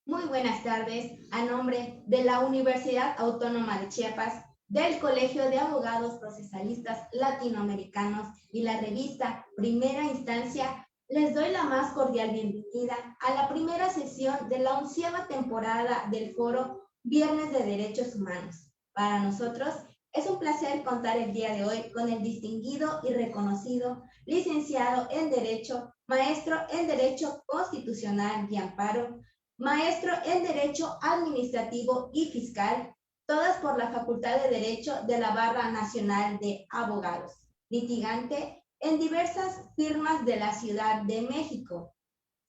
Muy buenas tardes, a nombre de la Universidad Autónoma de Chiapas, del Colegio de Abogados Procesalistas Latinoamericanos y la revista Primera Instancia, les doy la más cordial bienvenida a la primera sesión de la 11ª temporada del foro Viernes de Derechos Humanos. Para nosotros es un placer contar el día de hoy con el distinguido y reconocido licenciado en Derecho, maestro en Derecho Constitucional y Amparo, maestro en Derecho Administrativo y Fiscal, todas por la Facultad de Derecho de la Barra Nacional de Abogados, litigante en diversas firmas de la Ciudad de México,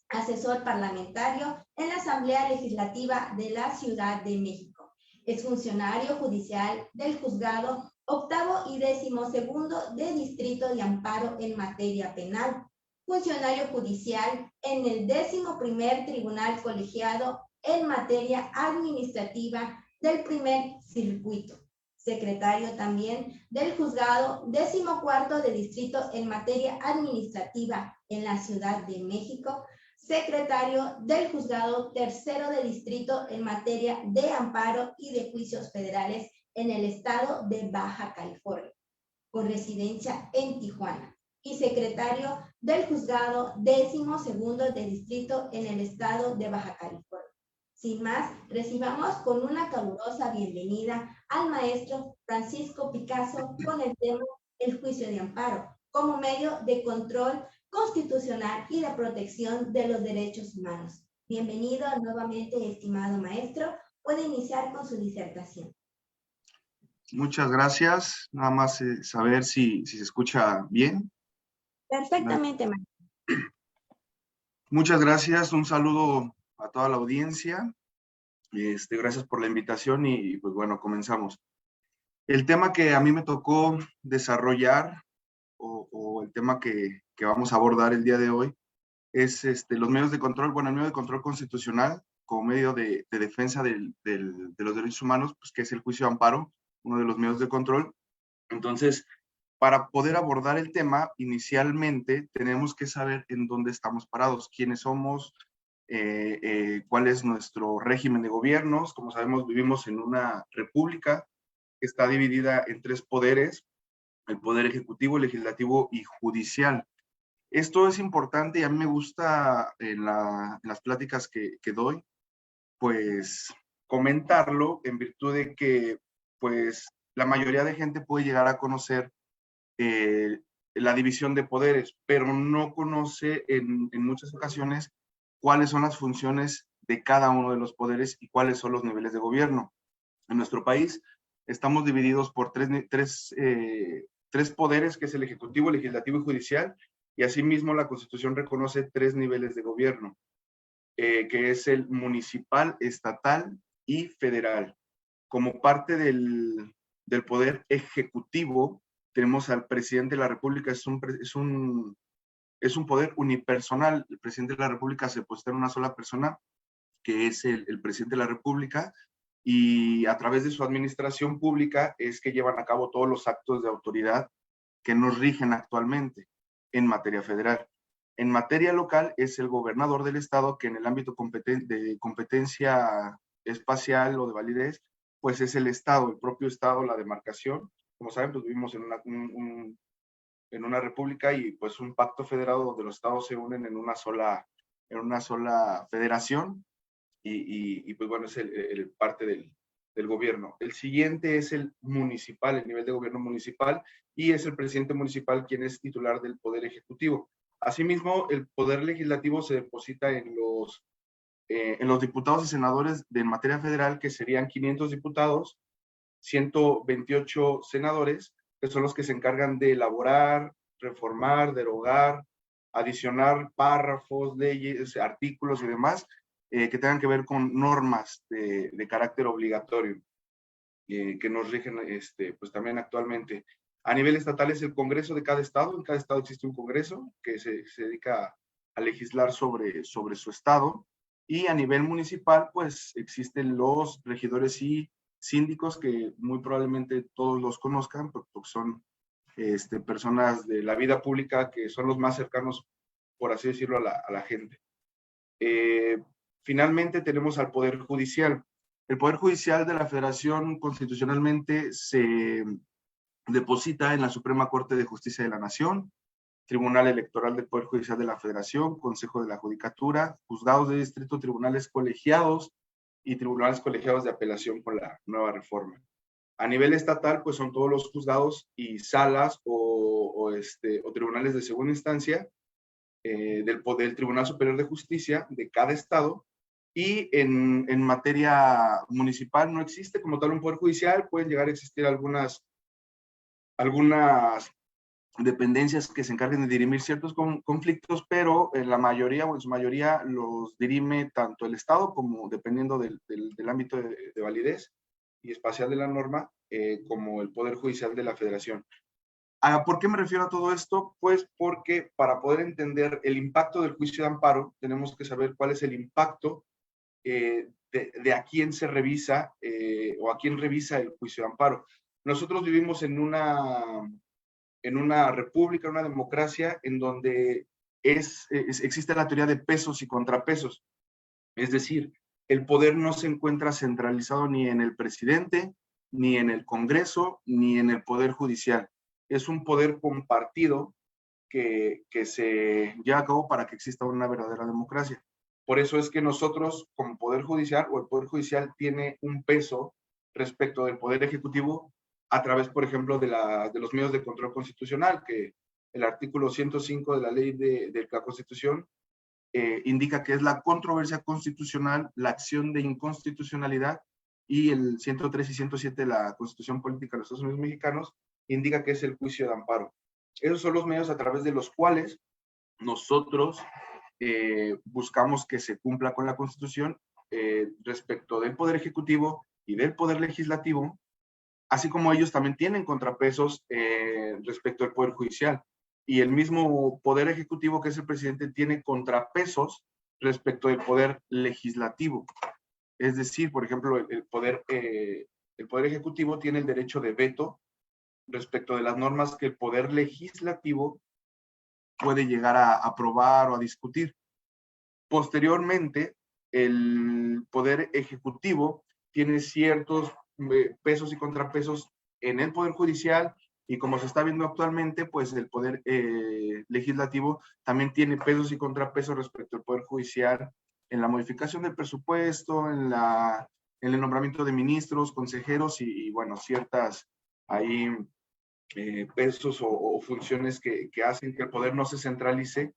asesor parlamentario en la Asamblea Legislativa de la Ciudad de México, es funcionario judicial del Juzgado octavo y 12º de Distrito de Amparo en materia penal, funcionario judicial en el 11º Tribunal Colegiado en materia administrativa del primer circuito, secretario también del Juzgado 14º de Distrito en materia administrativa en la Ciudad de México, secretario del Juzgado 3º de Distrito en materia de amparo y de juicios federales en el estado de Baja California, con residencia en Tijuana, y secretario del Juzgado 12º de Distrito en el estado de Baja California. Sin más, recibamos con una calurosa bienvenida al maestro Francisco Picasso con el tema El juicio de amparo, como medio de control constitucional y de protección de los derechos humanos. Bienvenido nuevamente, estimado maestro. Puede iniciar con su disertación. Muchas gracias. Nada más saber si se escucha bien. Perfectamente, maestro. Muchas gracias. Un saludo a toda la audiencia. Gracias por la invitación y pues bueno, comenzamos. El tema que a mí me tocó desarrollar o el tema que vamos a abordar el día de hoy es los medios de control, bueno, el medio de control constitucional como medio de defensa de los derechos humanos, pues que es el juicio de amparo, uno de los medios de control. Entonces, para poder abordar el tema, inicialmente tenemos que saber en dónde estamos parados, quiénes somos, cuál es nuestro régimen de gobiernos. Como sabemos, vivimos en una república que está dividida en 3 poderes, el poder ejecutivo, legislativo y judicial. Esto es importante y a mí me gusta en las pláticas que doy, pues comentarlo en virtud de que pues la mayoría de gente puede llegar a conocer la división de poderes, pero no conoce en muchas ocasiones cuáles son las funciones de cada uno de los poderes y cuáles son los niveles de gobierno. En nuestro país estamos divididos por tres poderes, que es el ejecutivo, legislativo y judicial, y asimismo la Constitución reconoce 3 niveles de gobierno, que es el municipal, estatal y federal. Como parte del poder ejecutivo, tenemos al presidente de la República. Es un poder unipersonal. El presidente de la República se postula en una sola persona, que es el presidente de la República, y a través de su administración pública es que llevan a cabo todos los actos de autoridad que nos rigen actualmente en materia federal. En materia local es el gobernador del estado, que en el ámbito de competencia espacial o de validez, pues es el estado, el propio estado, la demarcación. Como saben, pues vivimos en una república y pues un pacto federado donde los estados se unen en una sola federación y pues bueno, es el parte del gobierno. El siguiente es el municipal, el nivel de gobierno municipal, y es el presidente municipal quien es titular del poder ejecutivo. Asimismo, el poder legislativo se deposita en los diputados y senadores de materia federal, que serían 500 diputados, 128 senadores, que son los que se encargan de elaborar, reformar, derogar, adicionar párrafos, leyes, artículos y demás, que tengan que ver con normas de carácter obligatorio, que nos rigen pues también actualmente. A nivel estatal es el Congreso de cada estado. En cada estado existe un Congreso que se dedica a legislar sobre su estado. Y a nivel municipal, pues existen los regidores y síndicos, que muy probablemente todos los conozcan, porque son personas de la vida pública que son los más cercanos, por así decirlo, a la gente. Finalmente tenemos al Poder Judicial. El Poder Judicial de la Federación constitucionalmente se deposita en la Suprema Corte de Justicia de la Nación, Tribunal Electoral del Poder Judicial de la Federación, Consejo de la Judicatura, juzgados de distrito, tribunales colegiados y tribunales colegiados de apelación con la nueva reforma. A nivel estatal, pues son todos los juzgados y salas o tribunales de segunda instancia del Tribunal Superior de Justicia de cada estado. Y en materia municipal no existe como tal un poder judicial, pueden llegar a existir algunas dependencias que se encarguen de dirimir ciertos conflictos, pero en la mayoría o en su mayoría los dirime tanto el Estado como dependiendo del ámbito de validez y espacial de la norma, como el Poder Judicial de la Federación. ¿Por qué me refiero a todo esto? Pues porque para poder entender el impacto del juicio de amparo, tenemos que saber cuál es el impacto de a quién se revisa o a quién revisa el juicio de amparo. Nosotros vivimos en una república, en una democracia en donde existe la teoría de pesos y contrapesos. Es decir, el poder no se encuentra centralizado ni en el presidente, ni en el Congreso, ni en el Poder Judicial. Es un poder compartido que se lleva a cabo para que exista una verdadera democracia. Por eso es que nosotros, como Poder Judicial, o el Poder Judicial tiene un peso respecto del Poder Ejecutivo a través, por ejemplo, de los medios de control constitucional, que el artículo 105 de la ley de la Constitución indica que es la controversia constitucional, la acción de inconstitucionalidad, y el 103 y 107 de la Constitución Política de los Estados Unidos Mexicanos indica que es el juicio de amparo. Esos son los medios a través de los cuales nosotros buscamos que se cumpla con la Constitución respecto del Poder Ejecutivo y del Poder Legislativo, así como ellos también tienen contrapesos respecto al Poder Judicial. Y el mismo Poder Ejecutivo, que es el presidente, tiene contrapesos respecto del Poder Legislativo. Es decir, por ejemplo, el Poder Ejecutivo tiene el derecho de veto respecto de las normas que el Poder Legislativo puede llegar a aprobar o a discutir. Posteriormente, el Poder Ejecutivo tiene ciertos pesos y contrapesos en el Poder Judicial, y como se está viendo actualmente, pues el Poder Legislativo también tiene pesos y contrapesos respecto al Poder Judicial en la modificación del presupuesto, en el nombramiento de ministros, consejeros y bueno, ciertas ahí pesos o funciones que hacen que el poder no se centralice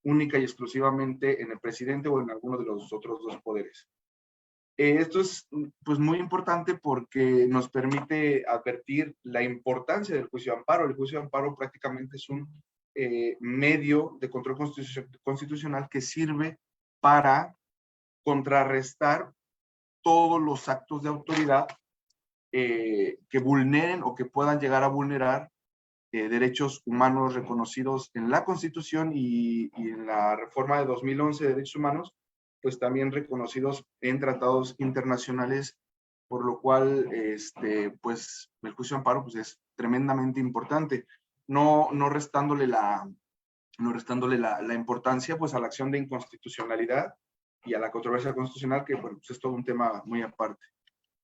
única y exclusivamente en el presidente o en alguno de los otros dos poderes. Esto es pues muy importante porque nos permite advertir la importancia del juicio de amparo. El juicio de amparo prácticamente es un medio de control constitucional que sirve para contrarrestar todos los actos de autoridad que vulneren o que puedan llegar a vulnerar derechos humanos reconocidos en la Constitución y en la reforma de 2011 de derechos humanos, pues también reconocidos en tratados internacionales, por lo cual pues el juicio de amparo pues es tremendamente importante, no restándole la importancia pues a la acción de inconstitucionalidad y a la controversia constitucional, que bueno, pues es todo un tema muy aparte.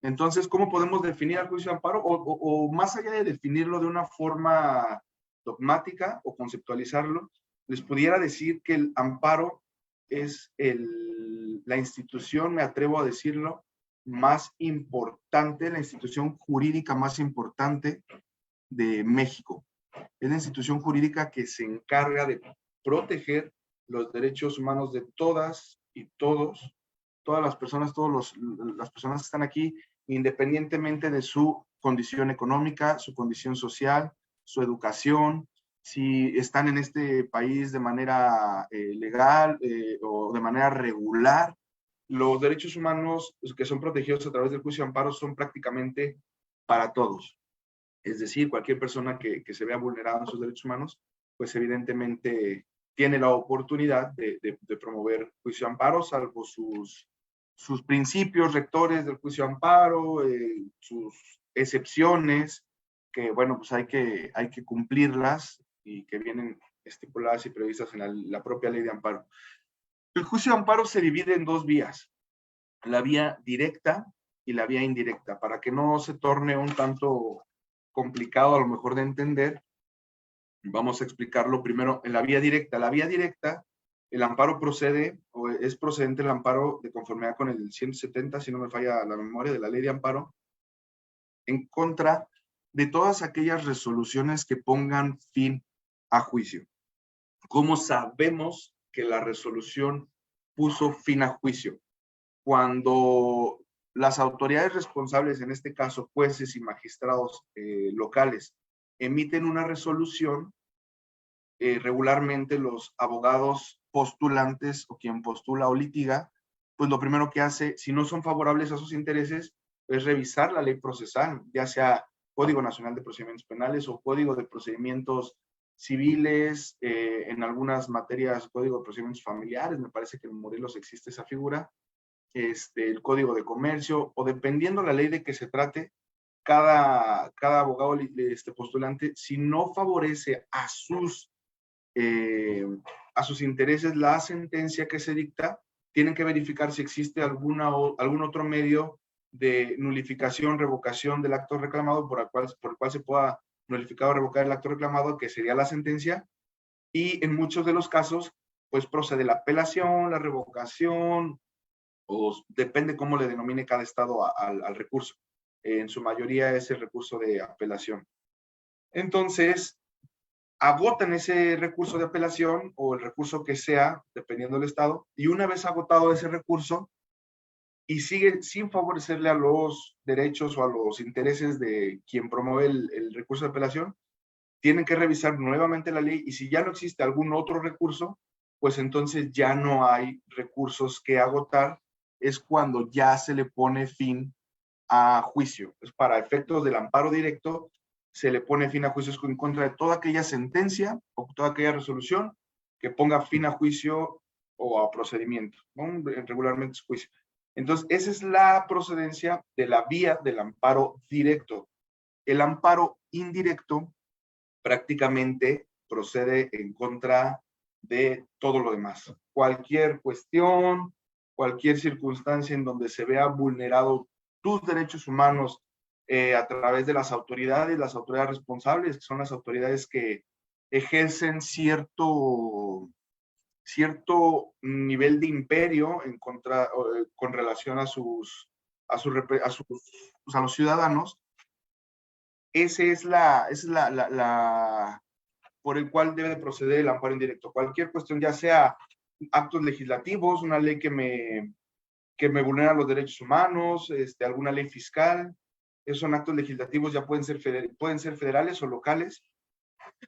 Entonces, ¿cómo podemos definir al juicio de amparo? O más allá de definirlo de una forma dogmática o conceptualizarlo, les pudiera decir que el amparo es la institución, me atrevo a decirlo, más importante, la institución jurídica más importante de México. Es la institución jurídica que se encarga de proteger los derechos humanos de todas y todos, todas las personas, las personas que están aquí, independientemente de su condición económica, su condición social, su educación, si están en este país de manera legal o de manera regular. Los derechos humanos que son protegidos a través del juicio de amparo son prácticamente para todos. Es decir, cualquier persona que se vea vulnerada en sus derechos humanos, pues evidentemente tiene la oportunidad de promover juicio de amparo, salvo sus principios rectores del juicio de amparo, sus excepciones, que bueno, pues hay que cumplirlas y que vienen estipuladas y previstas en la propia ley de amparo. El juicio de amparo se divide en dos vías, la vía directa y la vía indirecta, para que no se torne un tanto complicado a lo mejor de entender. Vamos a explicarlo primero en la vía directa. La vía directa, el amparo procede, o es procedente el amparo de conformidad con el 170, si no me falla la memoria, de la ley de amparo, en contra de todas aquellas resoluciones que pongan fin a juicio. ¿Cómo sabemos que la resolución puso fin a juicio? Cuando las autoridades responsables, en este caso jueces y magistrados locales, emiten una resolución, regularmente los abogados postulantes o quien postula o litiga, pues lo primero que hace, si no son favorables a sus intereses, es revisar la ley procesal, ya sea Código Nacional de Procedimientos Penales o Código de Procedimientos Civiles, en algunas materias Código de Procedimientos Familiares, me parece que en Morelos existe esa figura, el Código de Comercio, o dependiendo la ley de que se trate, cada abogado postulante, si no favorece a sus intereses la sentencia que se dicta, tienen que verificar si existe algún otro medio de nulificación, revocación del acto reclamado por el cual se pueda nulificar o revocar el acto reclamado, que sería la sentencia, y en muchos de los casos, pues procede la apelación, la revocación, o depende cómo le denomine cada estado al recurso. En su mayoría es el recurso de apelación. Entonces, agotan ese recurso de apelación o el recurso que sea, dependiendo del estado, y una vez agotado ese recurso y sigue sin favorecerle a los derechos o a los intereses de quien promueve el recurso de apelación, tienen que revisar nuevamente la ley, y si ya no existe algún otro recurso, pues entonces ya no hay recursos que agotar, es cuando ya se le pone fin a juicio. Es para efectos del amparo directo, se le pone fin a juicios en contra de toda aquella sentencia o toda aquella resolución que ponga fin a juicio o a procedimiento, ¿no? Regularmente es juicio. Entonces, esa es la procedencia de la vía del amparo directo. El amparo indirecto prácticamente procede en contra de todo lo demás. Cualquier cuestión, cualquier circunstancia en donde se vea vulnerado tus derechos humanos a través de las autoridades responsables, que son las autoridades que ejercen cierto nivel de imperio en contra, con relación a los ciudadanos. Esa es la por el cual debe de proceder el amparo indirecto. Cualquier cuestión, ya sea actos legislativos, una ley que me vulnera los derechos humanos, alguna ley fiscal, esos son actos legislativos, ya pueden ser federales o locales.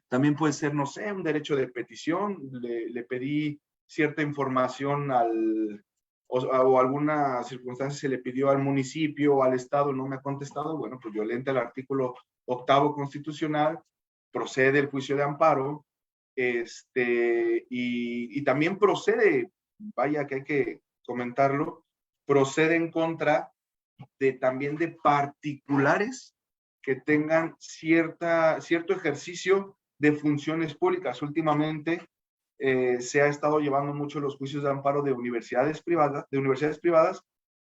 También puede ser, no sé, un derecho de petición, le pedí cierta información o alguna circunstancia se le pidió al municipio o al estado, no me ha contestado, bueno, pues violenta el artículo 8º constitucional, procede el juicio de amparo, y también procede, vaya que hay que comentarlo, procede en contra también de particulares que tengan cierto ejercicio de funciones públicas. Últimamente se ha estado llevando mucho los juicios de amparo de universidades privadas,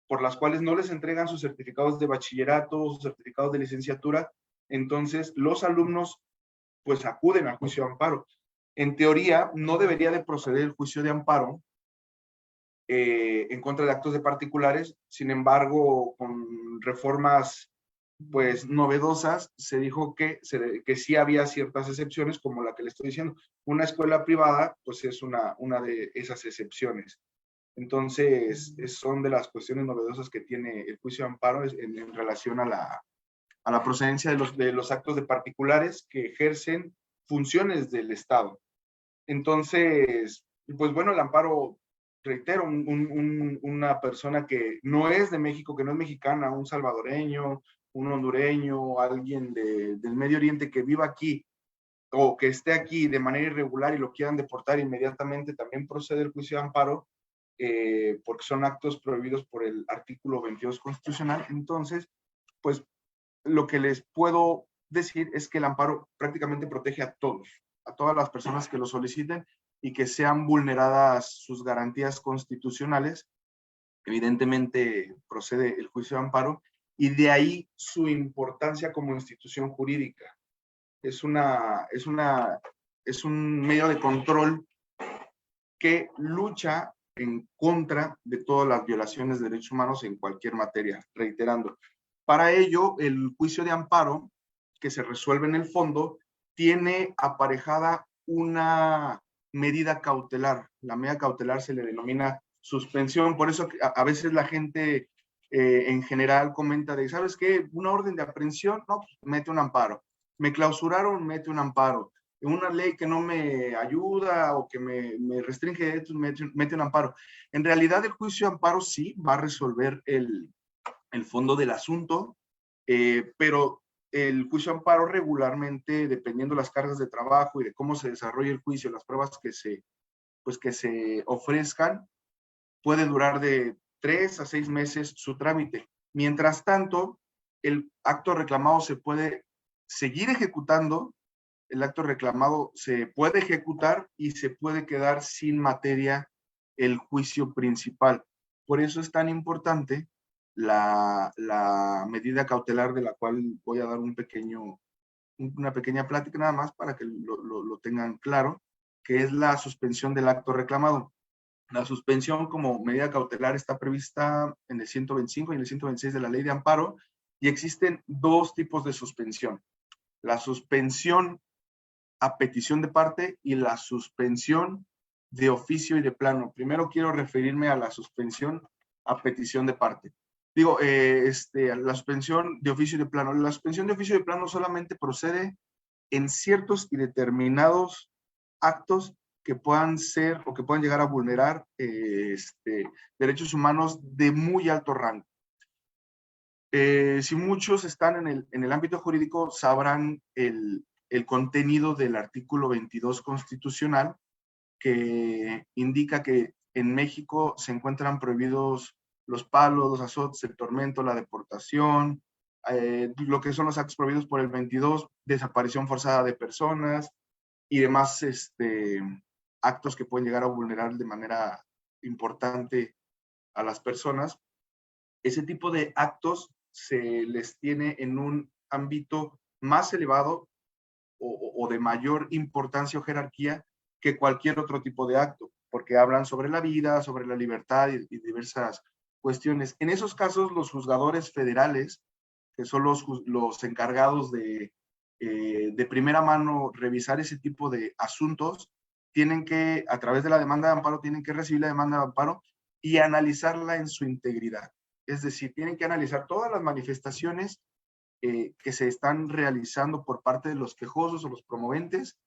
por las cuales no les entregan sus certificados de bachillerato, sus certificados de licenciatura. Entonces, los alumnos pues acuden al juicio de amparo. En teoría, no debería de proceder el juicio de amparo en contra de actos de particulares. Sin embargo, con reformas pues novedosas, se dijo que sí había ciertas excepciones, como la que le estoy diciendo. Una escuela privada, pues es una de esas excepciones. Entonces, son de las cuestiones novedosas que tiene el juicio de amparo en relación a la procedencia de los actos de particulares que ejercen funciones del Estado. Entonces, pues bueno, el amparo, reitero, una persona que no es de México, que no es mexicana, un salvadoreño, un hondureño, alguien del Medio Oriente que viva aquí o que esté aquí de manera irregular y lo quieran deportar inmediatamente, también procede el juicio de amparo, porque son actos prohibidos por el artículo 22 constitucional. Entonces, pues lo que les puedo decir es que el amparo prácticamente protege a todas las personas que lo soliciten, y que sean vulneradas sus garantías constitucionales, evidentemente procede el juicio de amparo, y de ahí su importancia como institución jurídica. Es un medio de control que lucha en contra de todas las violaciones de derechos humanos en cualquier materia, reiterando. Para ello, el juicio de amparo, que se resuelve en el fondo, tiene aparejada una medida cautelar. La medida cautelar se le denomina suspensión, por eso a veces la gente en general comenta de, ¿sabes qué? Una orden de aprehensión, no, pues mete un amparo. Me clausuraron, mete un amparo. Una ley que no me ayuda o que me restringe derechos, mete un amparo. En realidad, el juicio de amparo sí va a resolver el fondo del asunto, pero el juicio de amparo regularmente, dependiendo las cargas de trabajo y de cómo se desarrolle el juicio, las pruebas que se ofrezcan, puede durar de 3 a 6 meses su trámite. Mientras tanto, el acto reclamado se puede seguir ejecutando, el acto reclamado se puede ejecutar y se puede quedar sin materia el juicio principal. Por eso es tan importante la medida cautelar, de la cual voy a dar una pequeña plática nada más para que lo tengan claro, que es la suspensión del acto reclamado. La suspensión como medida cautelar está prevista en el 125 y en el 126 de la Ley de Amparo, y existen dos tipos de suspensión. La suspensión a petición de parte y la suspensión de oficio y de plano. Primero quiero referirme a la suspensión a petición de parte. Digo, la suspensión de oficio y de plano. La suspensión de oficio y de plano solamente procede en ciertos y determinados actos que puedan ser o que puedan llegar a vulnerar derechos humanos de muy alto rango. Si muchos están en el ámbito jurídico, sabrán el contenido del artículo 22 constitucional, que indica que en México se encuentran prohibidos los palos, los azotes, el tormento, la deportación, lo que son los actos prohibidos por el 22, desaparición forzada de personas y demás actos que pueden llegar a vulnerar de manera importante a las personas. Ese tipo de actos se les tiene en un ámbito más elevado o de mayor importancia o jerarquía que cualquier otro tipo de acto, porque hablan sobre la vida, sobre la libertad y diversas cuestiones. En esos casos, los juzgadores federales, que son los encargados de primera mano revisar ese tipo de asuntos, tienen que, a través de la demanda de amparo, tienen que recibir la demanda de amparo y analizarla en su integridad. Es decir, tienen que analizar todas las manifestaciones que se están realizando por parte de los quejosos o los promoventes,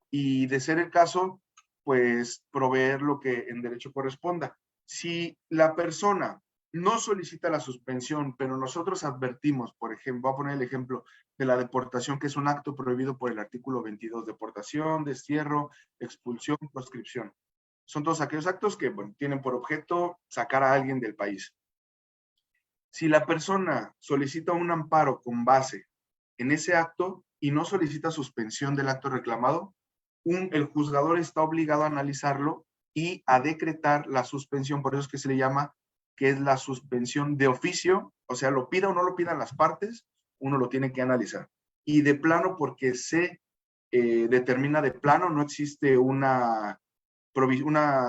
y de ser el caso, pues proveer lo que en derecho corresponda. Si la persona no solicita la suspensión, pero nosotros advertimos, por ejemplo, voy a poner el ejemplo de la deportación, que es un acto prohibido por el artículo 22, deportación, destierro, expulsión, proscripción. Son todos aquellos actos que, bueno, tienen por objeto sacar a alguien del país. Si la persona solicita un amparo con base en ese acto y no solicita suspensión del acto reclamado, el juzgador está obligado a analizarlo y a decretar la suspensión. Por eso es que se le llama que es la suspensión de oficio, o sea, lo pida o no lo pidan las partes, uno lo tiene que analizar. Y de plano, porque se determina de plano, no existe una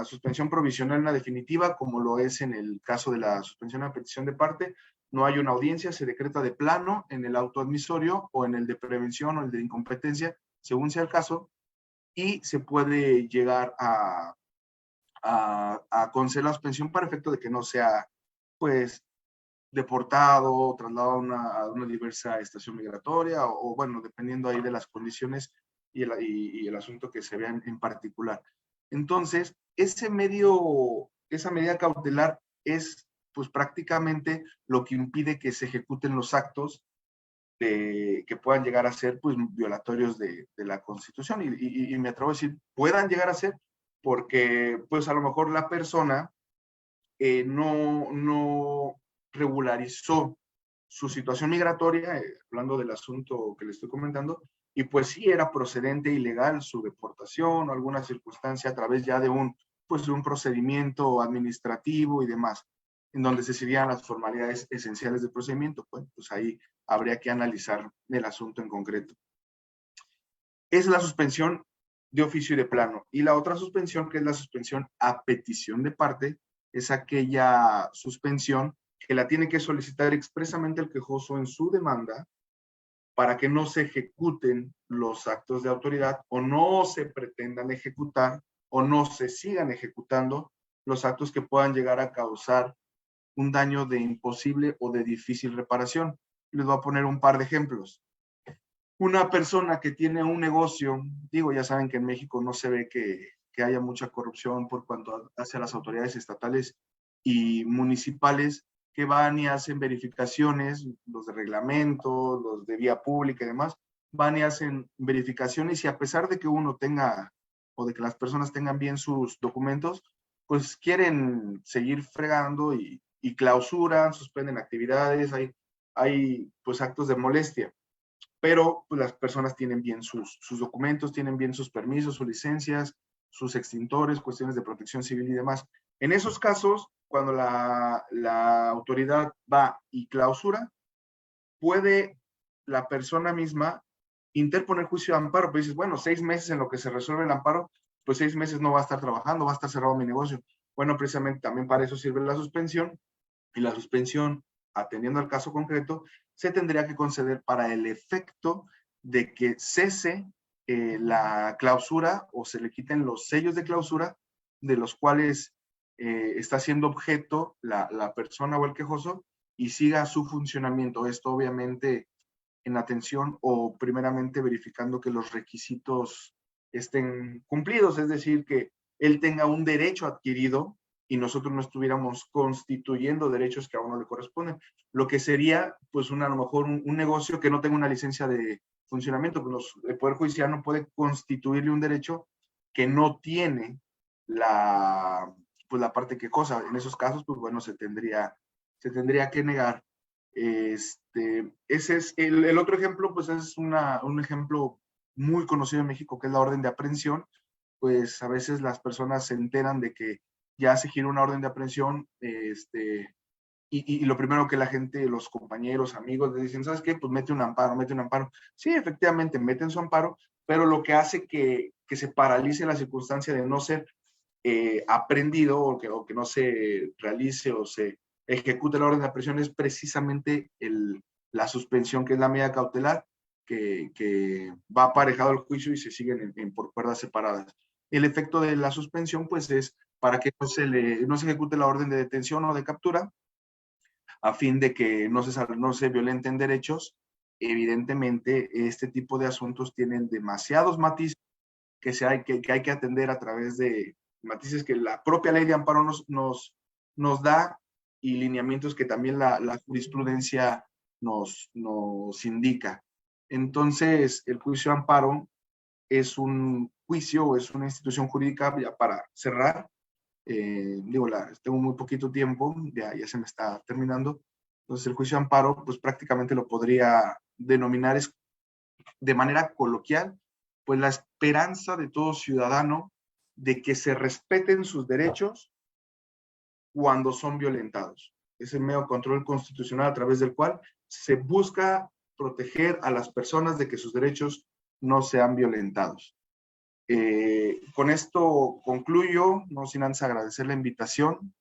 suspensión provisional, una definitiva, como lo es en el caso de la suspensión a petición de parte. No hay una audiencia, se decreta de plano en el auto admisorio o en el de prevención o el de incompetencia, según sea el caso, y se puede llegar a conceder la suspensión para efecto de que no sea, pues, deportado, trasladado a una diversa estación migratoria, o bueno, dependiendo ahí de las condiciones y el asunto que se vea en particular. Entonces, esa medida cautelar es, pues, prácticamente lo que impide que se ejecuten los actos que puedan llegar a ser, pues, violatorios de la Constitución, y me atrevo a decir, puedan llegar a ser, porque, pues, a lo mejor la persona no regularizó su situación migratoria, hablando del asunto que le estoy comentando, y pues sí era procedente ilegal su deportación o alguna circunstancia a través ya de un procedimiento administrativo y demás, en donde se seguían las formalidades esenciales del procedimiento, pues ahí habría que analizar el asunto en concreto. Es la suspensión de oficio y de plano. Y la otra suspensión, que es la suspensión a petición de parte, es aquella suspensión que la tiene que solicitar expresamente el quejoso en su demanda para que no se ejecuten los actos de autoridad o no se pretendan ejecutar o no se sigan ejecutando los actos que puedan llegar a causar un daño de imposible o de difícil reparación. Les voy a poner un par de ejemplos. Una persona que tiene un negocio, digo, ya saben que en México no se ve que haya mucha corrupción por cuanto hacia las autoridades estatales y municipales que van y hacen verificaciones, los de reglamento, los de vía pública y demás, van y hacen verificaciones y a pesar de que uno tenga o de que las personas tengan bien sus documentos, pues quieren seguir fregando y clausuran, suspenden actividades, hay pues actos de molestia, pero pues, las personas tienen bien sus documentos, tienen bien sus permisos, sus licencias, sus extintores, cuestiones de protección civil y demás. En esos casos, cuando la autoridad va y clausura, puede la persona misma interponer juicio de amparo, pues dices, bueno, 6 meses en lo que se resuelve el amparo, pues 6 meses no va a estar trabajando, va a estar cerrado mi negocio. Bueno, precisamente también para eso sirve la suspensión, y la suspensión, atendiendo al caso concreto, se tendría que conceder para el efecto de que cese la clausura o se le quiten los sellos de clausura de los cuales está siendo objeto la persona o el quejoso y siga su funcionamiento. Esto obviamente en atención o primeramente verificando que los requisitos estén cumplidos, es decir, que él tenga un derecho adquirido y nosotros no estuviéramos constituyendo derechos que a uno le corresponden. Lo que sería, pues, a lo mejor un negocio que no tenga una licencia de funcionamiento, pues el Poder Judicial no puede constituirle un derecho que no tiene pues, la parte que cosa. En esos casos, pues bueno, se tendría que negar. Ese es el otro ejemplo, pues es un ejemplo muy conocido en México, que es la orden de aprehensión. Pues a veces las personas se enteran de que ya se gira una orden de aprehensión, y lo primero que la gente, los compañeros, amigos, le dicen, ¿sabes qué? Pues mete un amparo, mete un amparo. Sí, efectivamente, meten su amparo, pero lo que hace que se paralice la circunstancia de no ser aprehendido o que no se realice o se ejecute la orden de aprehensión es precisamente la suspensión, que es la medida cautelar, que va aparejado al juicio y se siguen por cuerdas separadas. El efecto de la suspensión, pues, es para que no se ejecute la orden de detención o de captura, a fin de que no se violenten derechos. Evidentemente, este tipo de asuntos tienen demasiados matices que hay que atender a través de matices que la propia ley de amparo nos da y lineamientos que también la jurisprudencia nos indica. Entonces, el juicio de amparo es un juicio o es una institución jurídica, ya para cerrar, digo, tengo muy poquito tiempo, ya se me está terminando. Entonces, el juicio de amparo, pues prácticamente lo podría denominar de manera coloquial, pues la esperanza de todo ciudadano de que se respeten sus derechos cuando son violentados. Es el medio control constitucional a través del cual se busca proteger a las personas de que sus derechos no sean violentados. Con esto concluyo, no sin antes agradecer la invitación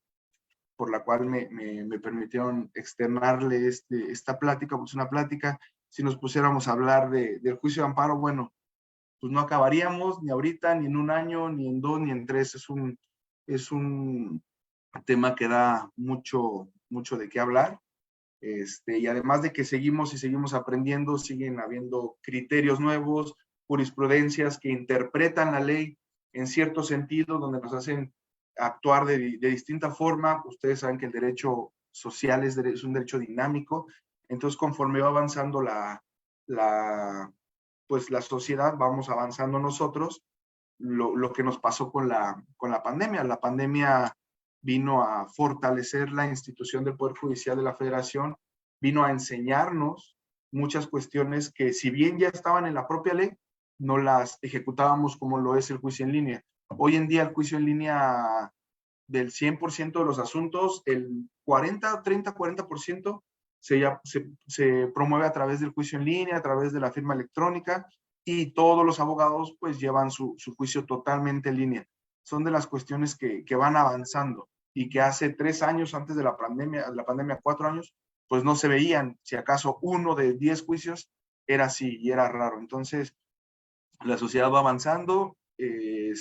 por la cual me permitieron externarle esta plática, pues una plática. Si nos pusiéramos a hablar del juicio de amparo, bueno, pues no acabaríamos ni ahorita, ni en un año, ni en 2, ni en 3. Es un tema que da mucho de qué hablar. Y además de que seguimos aprendiendo, siguen habiendo criterios nuevos, jurisprudencias que interpretan la ley en cierto sentido, donde nos hacen actuar de distinta forma. Ustedes saben que el derecho social es un derecho dinámico. Entonces, conforme va avanzando pues la sociedad, vamos avanzando nosotros. Lo que nos pasó con la pandemia. La pandemia vino a fortalecer la institución del Poder Judicial de la Federación, vino a enseñarnos muchas cuestiones que si bien ya estaban en la propia ley, no las ejecutábamos como lo es el juicio en línea. Hoy en día el juicio en línea del 100% de los asuntos, el 40% se promueve a través del juicio en línea, a través de la firma electrónica, y todos los abogados pues llevan su juicio totalmente en línea. Son de las cuestiones que van avanzando y que hace 3 años antes de la pandemia 4 años, pues no se veían, si acaso 1 de 10 juicios era así y era raro. Entonces, la sociedad va avanzando, el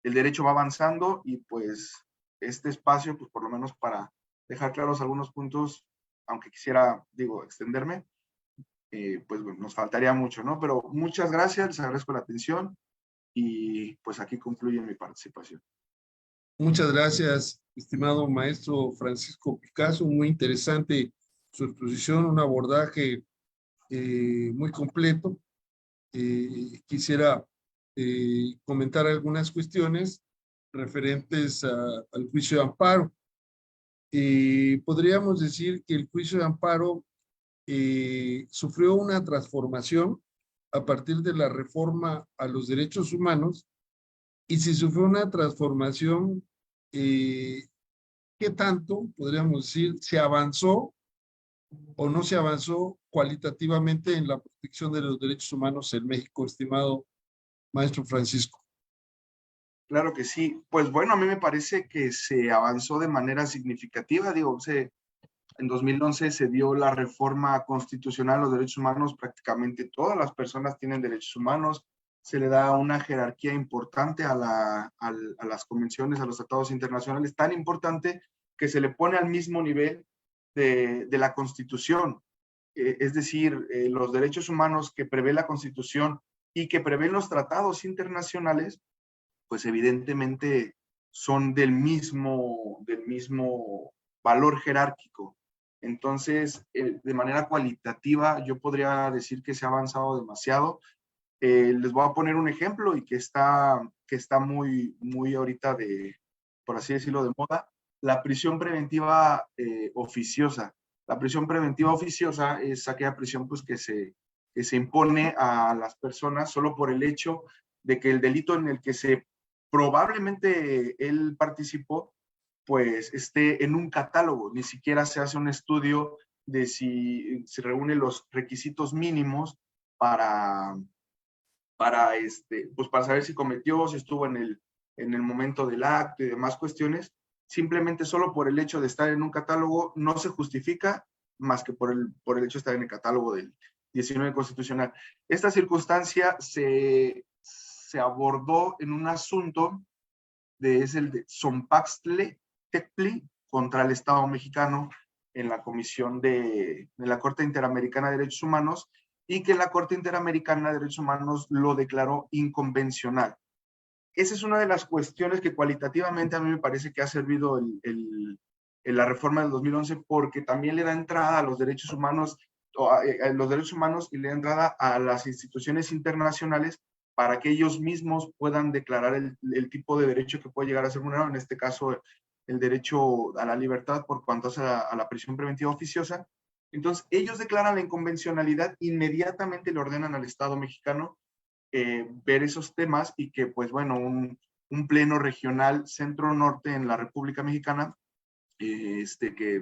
derecho va avanzando y pues este espacio, pues por lo menos para dejar claros algunos puntos, aunque quisiera, digo, extenderme, pues bueno, nos faltaría mucho, ¿no? Pero muchas gracias, les agradezco la atención y pues aquí concluye mi participación. Muchas gracias, estimado maestro Francisco Picazo. Muy interesante su exposición, un abordaje muy completo. Quisiera comentar algunas cuestiones referentes al juicio de amparo. Podríamos decir que el juicio de amparo sufrió una transformación a partir de la reforma a los derechos humanos, y si sufrió una transformación, ¿qué tanto, podríamos decir, se avanzó o no se avanzó cualitativamente en la protección de los derechos humanos en México, estimado maestro Francisco? Claro que sí. Pues bueno, a mí me parece que se avanzó de manera significativa. Digo, en 2011 se dio la reforma constitucional a los derechos humanos. Prácticamente todas las personas tienen derechos humanos. Se le da una jerarquía importante a las convenciones, a los tratados internacionales, tan importante que se le pone al mismo nivel de la Constitución. Es decir, los derechos humanos que prevé la Constitución y que prevén los tratados internacionales, pues evidentemente son del mismo valor jerárquico. Entonces, de manera cualitativa, yo podría decir que se ha avanzado demasiado. Les voy a poner un ejemplo y que está muy, muy ahorita por así decirlo, de moda: la prisión preventiva oficiosa. La prisión preventiva oficiosa es aquella prisión pues, que se impone a las personas solo por el hecho de que el delito en el que probablemente él participó, pues esté en un catálogo. Ni siquiera se hace un estudio de si se reúnen los requisitos mínimos para pues para saber si cometió, si estuvo en el momento del acto y demás cuestiones. Simplemente solo por el hecho de estar en un catálogo no se justifica más que por el hecho de estar en el catálogo del 19 constitucional. Esta circunstancia se abordó en un asunto es el de Zompaxtle-Tecpli contra el Estado mexicano en la Comisión de la Corte Interamericana de Derechos Humanos, y que la Corte Interamericana de Derechos Humanos lo declaró inconvencional. Esa es una de las cuestiones que cualitativamente a mí me parece que ha servido en la reforma del 2011, porque también le da entrada a los derechos humanos, y le da entrada a las instituciones internacionales para que ellos mismos puedan declarar el tipo de derecho que puede llegar a ser vulnerado, en este caso el derecho a la libertad por cuanto a la prisión preventiva oficiosa. Entonces, ellos declaran la inconvencionalidad, inmediatamente le ordenan al Estado mexicano ver esos temas, y que, pues bueno, un pleno regional centro-norte en la República Mexicana, que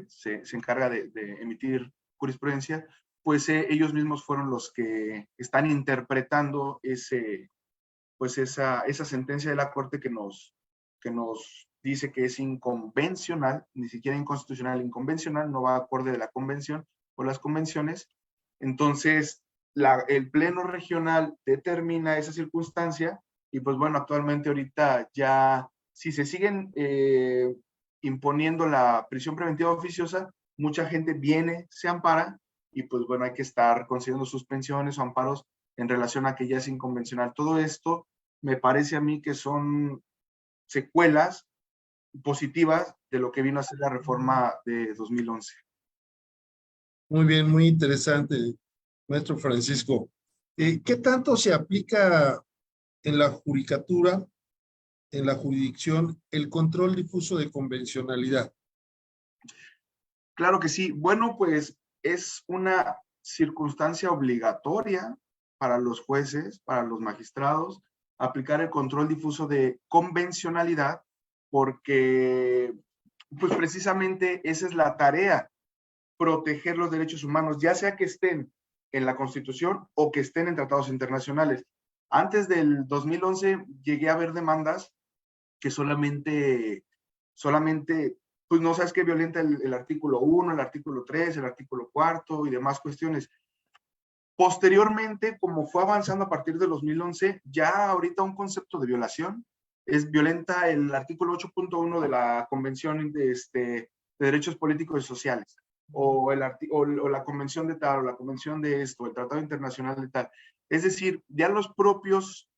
se encarga de emitir jurisprudencia, pues ellos mismos fueron los que están interpretando esa sentencia de la Corte que nos dice que es inconvencional, ni siquiera inconstitucional, inconvencional, no va acorde de la convención o las convenciones. Entonces, el Pleno Regional determina esa circunstancia, y pues bueno, actualmente ahorita ya, si se siguen imponiendo la prisión preventiva oficiosa, mucha gente viene, se ampara, y pues bueno, hay que estar concediendo suspensiones o amparos en relación a que ya es inconvencional. Todo esto me parece a mí que son secuelas positivas de lo que vino a ser la reforma de 2011. Muy bien, muy interesante, maestro Francisco. ¿Qué tanto se aplica en la judicatura, en la jurisdicción, el control difuso de convencionalidad? Claro que sí. Bueno, pues circunstancia obligatoria para los jueces, para los magistrados, aplicar el control difuso de convencionalidad, porque pues precisamente esa es la tarea, proteger los derechos humanos, ya sea que estén en la Constitución o que estén en tratados internacionales. Antes del 2011 llegué a ver demandas que solamente, pues no sabes qué violenta el artículo 1, el artículo 3, el artículo 4 y demás cuestiones. Posteriormente, como fue avanzando a partir del 2011, ya ahorita un concepto de violación es violenta el artículo 8.1 de la Convención de Derechos Políticos y Sociales, o la Convención de tal, o la Convención de esto, el Tratado Internacional de tal. Es decir, ya los propios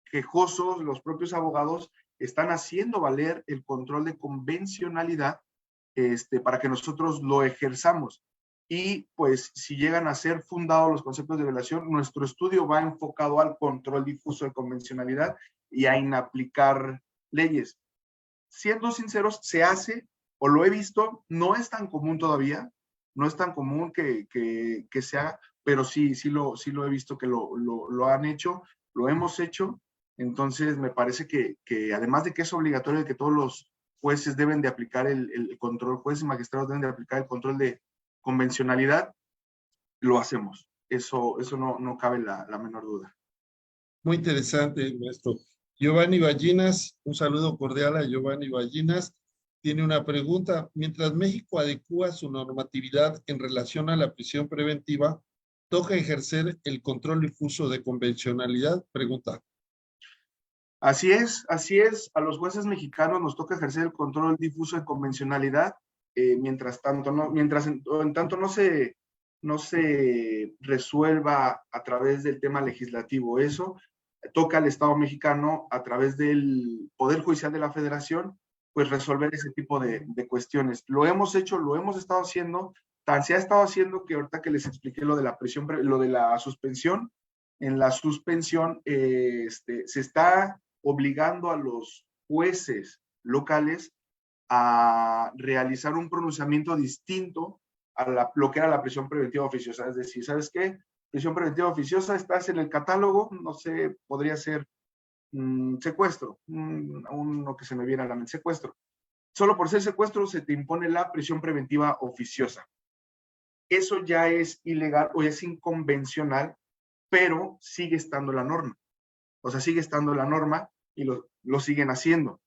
quejosos, los propios abogados están haciendo valer el control de convencionalidad para que nosotros lo ejerzamos. Y pues si llegan a ser fundados los conceptos de violación, nuestro estudio va enfocado al control difuso de convencionalidad y a inaplicar leyes. Siendo sinceros, se hace, o lo he visto, no es tan común todavía, no es tan común que se haga, pero sí lo he visto que lo han hecho, lo hemos hecho. Entonces me parece que además de que es obligatorio, de que todos los jueces deben de aplicar el control, jueces y magistrados deben de aplicar el control de convencionalidad, lo hacemos. Eso no cabe la menor duda. Muy interesante, maestro. Giovanni Ballinas, un saludo cordial a Giovanni Ballinas. Tiene una pregunta. Mientras México adecúa su normatividad en relación a la prisión preventiva, ¿toca ejercer el control difuso de convencionalidad? Pregunta. Así es. A los jueces mexicanos nos toca ejercer el control difuso de convencionalidad, mientras tanto, en tanto no se resuelva a través del tema legislativo eso, toca al Estado mexicano a través del Poder Judicial de la Federación, pues resolver ese tipo de cuestiones. Lo hemos hecho, lo hemos estado haciendo, tan se ha estado haciendo que ahorita que les expliqué lo de la prisión, lo de la suspensión, en la suspensión se está obligando a los jueces locales a realizar un pronunciamiento distinto a lo que era la prisión preventiva oficiosa. Es decir, ¿sabes qué? Prisión preventiva oficiosa, estás en el catálogo, no sé, podría ser secuestro, uno que se me viene a la mente, secuestro. Solo por ser secuestro se te impone la prisión preventiva oficiosa. Eso ya es ilegal o es inconvencional, pero sigue estando la norma. O sea, sigue estando la norma y lo siguen haciendo.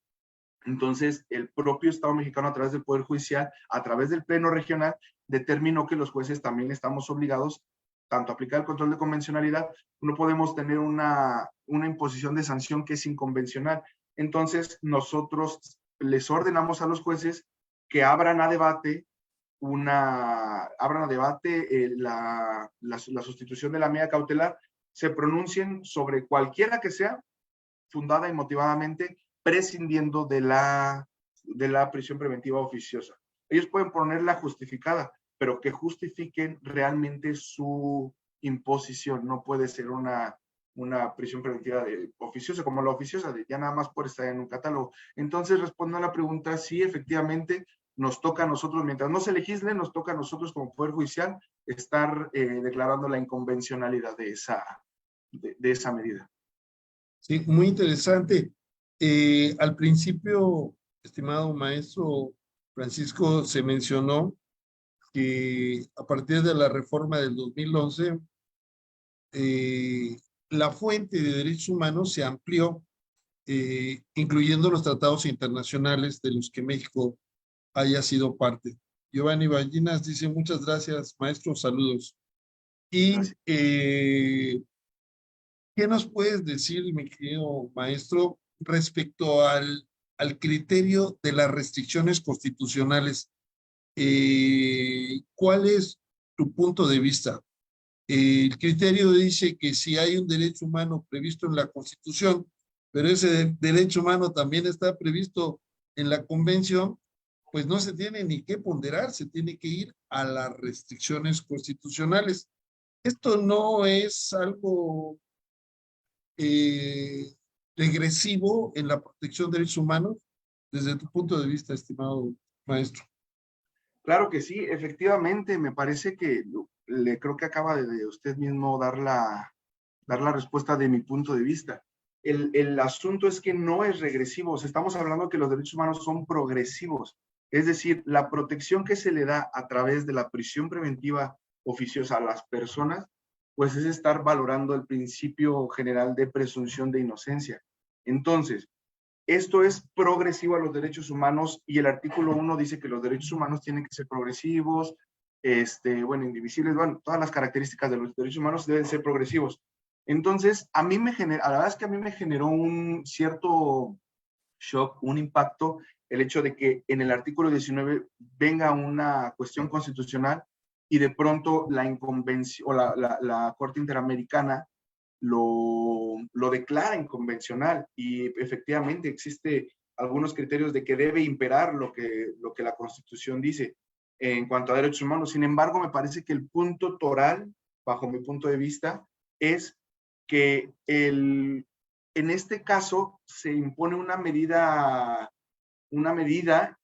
Entonces, el propio Estado mexicano, a través del Poder Judicial, a través del Pleno Regional, determinó que los jueces también estamos obligados tanto a aplicar el control de convencionalidad, no podemos tener una imposición de sanción que es inconvencional. Entonces, nosotros les ordenamos a los jueces que abran a debate la sustitución de la medida cautelar, se pronuncien sobre cualquiera que sea, fundada y motivadamente, prescindiendo de la prisión preventiva oficiosa. Ellos pueden ponerla justificada, pero que justifiquen realmente su imposición. No puede ser una prisión preventiva oficiosa, como la oficiosa, de ya nada más por estar en un catálogo. Entonces, respondo a la pregunta, sí, efectivamente, nos toca a nosotros, mientras no se legisle, nos toca a nosotros como Poder Judicial estar declarando la inconvencionalidad de esa medida. Sí, muy interesante. Al principio, estimado maestro Francisco, se mencionó que a partir de la reforma del 2011, la fuente de derechos humanos se amplió, incluyendo los tratados internacionales de los que México haya sido parte. Giovanni Ballinas dice, muchas gracias, maestro, saludos. Y ¿qué nos puedes decir, mi querido maestro, respecto al criterio de las restricciones constitucionales? ¿Cuál es tu punto de vista? El criterio dice que si hay un derecho humano previsto en la Constitución, pero ese derecho humano también está previsto en la Convención, pues no se tiene ni que ponderar, se tiene que ir a las restricciones constitucionales. Esto no es algo regresivo en la protección de derechos humanos, desde tu punto de vista, estimado maestro. Claro que sí, efectivamente, me parece que le creo que acaba de usted mismo dar la respuesta de mi punto de vista. El asunto es que no es regresivo, o sea, estamos hablando que los derechos humanos son progresivos, es decir, la protección que se le da a través de la prisión preventiva oficiosa a las personas, pues es estar valorando el principio general de presunción de inocencia. Entonces, esto es progresivo a los derechos humanos y el artículo 1 dice que los derechos humanos tienen que ser progresivos, bueno, indivisibles, bueno, todas las características de los derechos humanos deben ser progresivos. Entonces, a mí me genera, la verdad es que a mí me generó un cierto shock, un impacto, el hecho de que en el artículo 19 venga una cuestión constitucional y de pronto la inconvención, o la Corte Interamericana lo declara inconvencional y efectivamente existe algunos criterios de que debe imperar lo que la Constitución dice en cuanto a derechos humanos. Sin embargo, me parece que el punto toral, bajo mi punto de vista, es que en este caso se impone una medida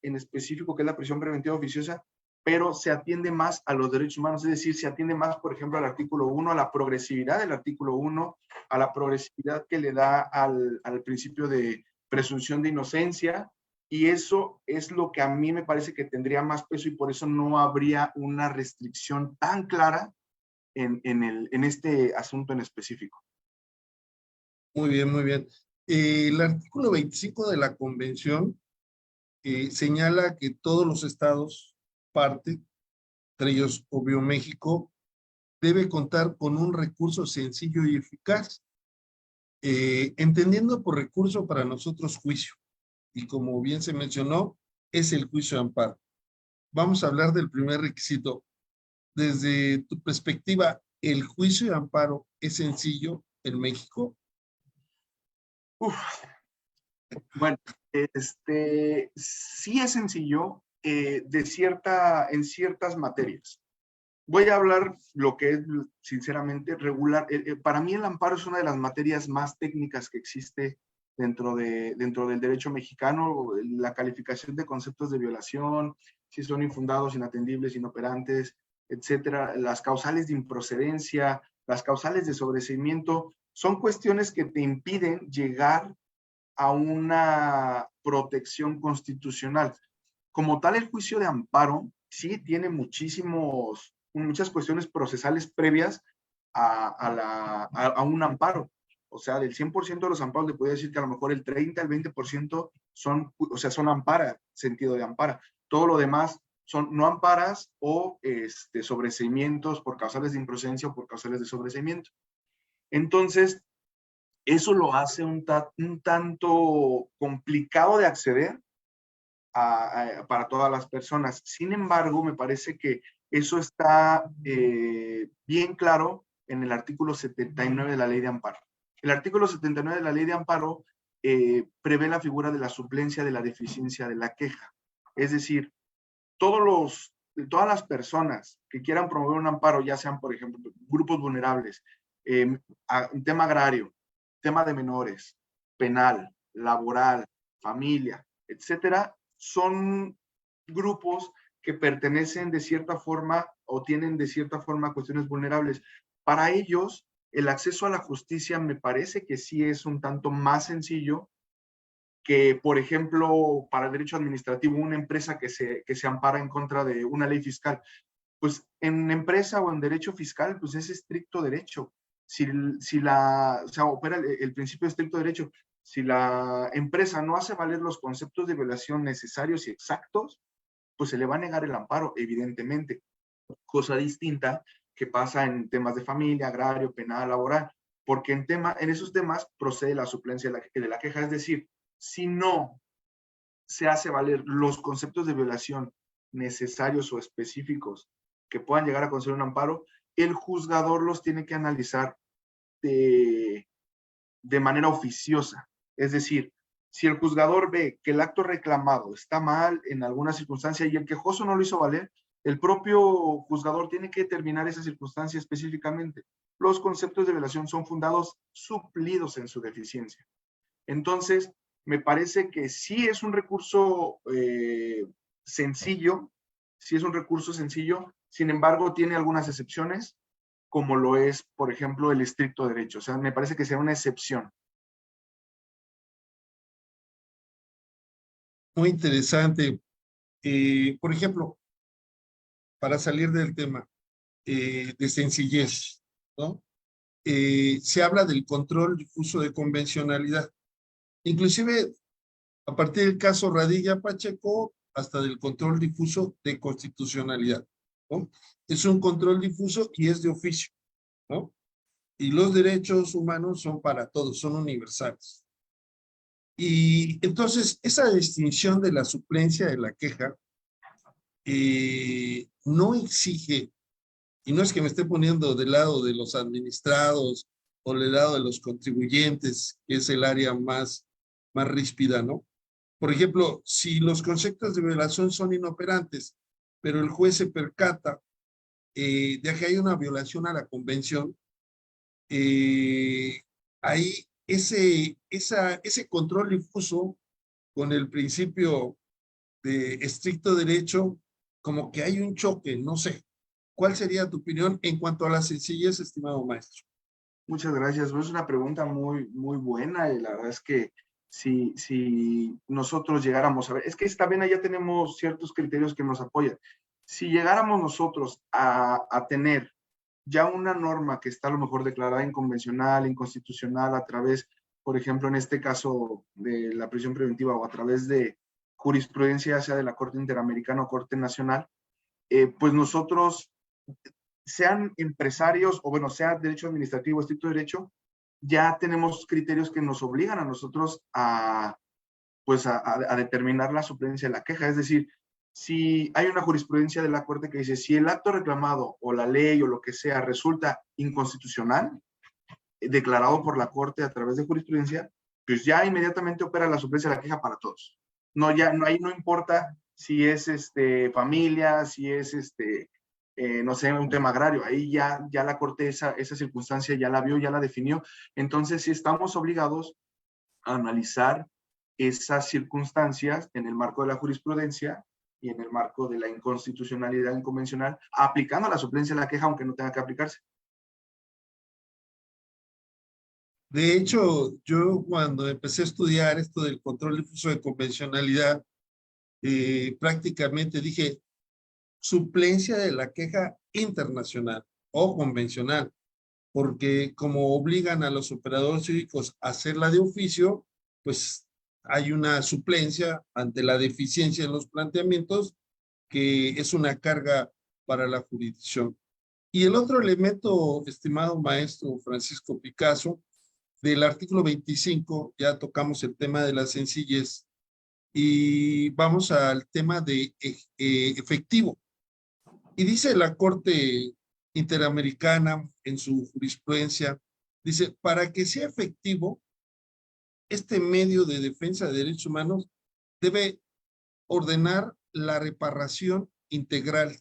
en específico que es la prisión preventiva oficiosa, pero se atiende más a los derechos humanos, es decir, se atiende más, por ejemplo, al artículo 1, a la progresividad del artículo 1, a la progresividad que le da al principio de presunción de inocencia, y eso es lo que a mí me parece que tendría más peso y por eso no habría una restricción tan clara en este asunto en específico. Muy bien, muy bien. El artículo 25 de la Convención señala que todos los estados, parte, entre ellos, obvio, México, debe contar con un recurso sencillo y eficaz, entendiendo por recurso para nosotros juicio. Y como bien se mencionó, es el juicio de amparo. Vamos a hablar del primer requisito. Desde tu perspectiva, ¿el juicio de amparo es sencillo en México? Uf, bueno, sí es sencillo en ciertas materias. Voy a hablar lo que es, sinceramente, regular. Para mí el amparo es una de las materias más técnicas que existe dentro del derecho mexicano. La calificación de conceptos de violación, si son infundados, inatendibles, inoperantes, etcétera. Las causales de improcedencia, las causales de sobreseimiento, son cuestiones que te impiden llegar a una protección constitucional. Como tal, el juicio de amparo sí tiene muchas cuestiones procesales previas a un amparo. O sea, del 100% de los amparos le podría decir que a lo mejor el 30, el 20% son ampara, sentido de ampara. Todo lo demás son no amparas o sobreseimientos por causales de improcedencia o por causales de sobreseimiento. Entonces, eso lo hace un tanto complicado de acceder para todas las personas. Sin embargo, me parece que eso está bien claro en el artículo 79 de la Ley de Amparo. El artículo 79 de la Ley de Amparo prevé la figura de la suplencia de la deficiencia de la queja. Es decir, todas las personas que quieran promover un amparo, ya sean, por ejemplo, grupos vulnerables, tema agrario, tema de menores, penal, laboral, familia, etcétera, son grupos que pertenecen de cierta forma o tienen de cierta forma cuestiones vulnerables. Para ellos, el acceso a la justicia me parece que sí es un tanto más sencillo que, por ejemplo, para el derecho administrativo, una empresa que se ampara en contra de una ley fiscal. Pues en empresa o en derecho fiscal, pues es estricto derecho. O sea, opera el principio de estricto derecho. Si la empresa no hace valer los conceptos de violación necesarios y exactos, pues se le va a negar el amparo, evidentemente. Cosa distinta que pasa en temas de familia, agrario, penal, laboral, porque en esos temas procede la suplencia de la queja. Es decir, si no se hace valer los conceptos de violación necesarios o específicos que puedan llegar a conceder un amparo, el juzgador los tiene que analizar de manera oficiosa. Es decir, si el juzgador ve que el acto reclamado está mal en alguna circunstancia y el quejoso no lo hizo valer, el propio juzgador tiene que determinar esa circunstancia específicamente. Los conceptos de violación son fundados, suplidos en su deficiencia. Entonces, me parece que sí es un recurso sencillo, sí es un recurso sencillo, sin embargo tiene algunas excepciones, como lo es, por ejemplo, el estricto derecho. O sea, me parece que será una excepción. Muy interesante. Por ejemplo, para salir del tema de sencillez, ¿no? Se habla del control difuso de convencionalidad. Inclusive, a partir del caso Radilla Pacheco, hasta del control difuso de constitucionalidad, ¿no? Es un control difuso y es de oficio, ¿no? Y los derechos humanos son para todos, son universales. Y entonces, esa distinción de la suplencia de la queja no exige, y no es que me esté poniendo del lado de los administrados o del lado de los contribuyentes, que es el área más ríspida, ¿no? Por ejemplo, si los conceptos de violación son inoperantes, pero el juez se percata de que hay una violación a la convención, ahí ese control difuso con el principio de estricto derecho, como que hay un choque, no sé. ¿Cuál sería tu opinión en cuanto a la sencillez, estimado maestro? Muchas gracias. Es una pregunta muy, muy buena y la verdad es que si nosotros llegáramos a ver, es que también allá tenemos ciertos criterios que nos apoyan. Si llegáramos nosotros a tener ya una norma que está a lo mejor declarada inconvencional, inconstitucional a través, por ejemplo, en este caso de la prisión preventiva o a través de jurisprudencia, sea de la Corte Interamericana o Corte Nacional, pues nosotros, sean empresarios o bueno, sea derecho administrativo, estricto derecho, ya tenemos criterios que nos obligan a nosotros pues a determinar la suplencia de la queja. Es decir, si hay una jurisprudencia de la Corte que dice, si el acto reclamado o la ley o lo que sea resulta inconstitucional, declarado por la Corte a través de jurisprudencia, pues ya inmediatamente opera la suplencia de la queja para todos. No, ya no, ahí no importa si es familia, si es no sé, un tema agrario, ahí ya la Corte esa circunstancia ya la vio, ya la definió. Entonces, sí estamos obligados a analizar esas circunstancias en el marco de la jurisprudencia y en el marco de la inconstitucionalidad inconvencional, aplicando la suplencia de la queja, aunque no tenga que aplicarse. De hecho, yo cuando empecé a estudiar esto del control difuso de convencionalidad, prácticamente dije suplencia de la queja internacional o convencional, porque como obligan a los operadores cívicos a hacerla de oficio, pues hay una suplencia ante la deficiencia en los planteamientos que es una carga para la jurisdicción. Y el otro elemento, estimado maestro Francisco Picasso, del artículo 25, ya tocamos el tema de la sencillez y vamos al tema de efectivo. Y dice la Corte Interamericana en su jurisprudencia, dice, para que sea efectivo, este medio de defensa de derechos humanos debe ordenar la reparación integral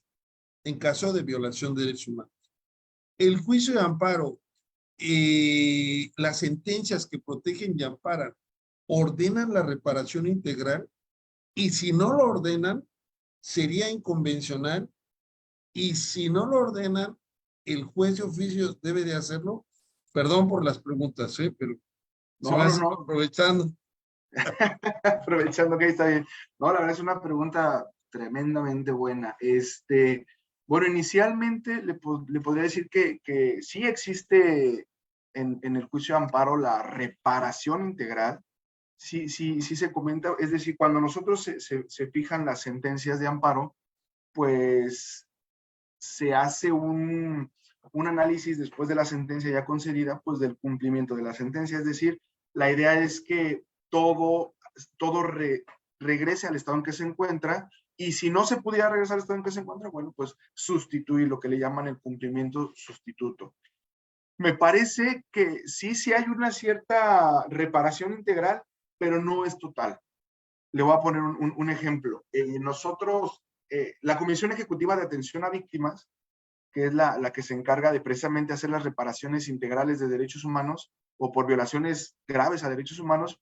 en caso de violación de derechos humanos. El juicio de amparo, las sentencias que protegen y amparan, ordenan la reparación integral y si no lo ordenan, sería inconvencional y si no lo ordenan, el juez de oficio debe de hacerlo. Perdón por las preguntas, pero se No, va no, no. aprovechando. Aprovechando que ahí está bien. No, la verdad es una pregunta tremendamente buena. Bueno, inicialmente le podría decir que sí existe en el juicio de amparo la reparación integral. Sí se comenta, es decir, cuando nosotros se fijan las sentencias de amparo, pues se hace un análisis después de la sentencia ya concedida, pues del cumplimiento de la sentencia. Es decir, la idea es que todo regrese al estado en que se encuentra y si no se pudiera regresar al estado en que se encuentra, bueno, pues sustituir lo que le llaman el cumplimiento sustituto. Me parece que sí hay una cierta reparación integral, pero no es total. Le voy a poner un ejemplo. Nosotros, la Comisión Ejecutiva de Atención a Víctimas, que es la que se encarga de precisamente hacer las reparaciones integrales de derechos humanos o por violaciones graves a derechos humanos,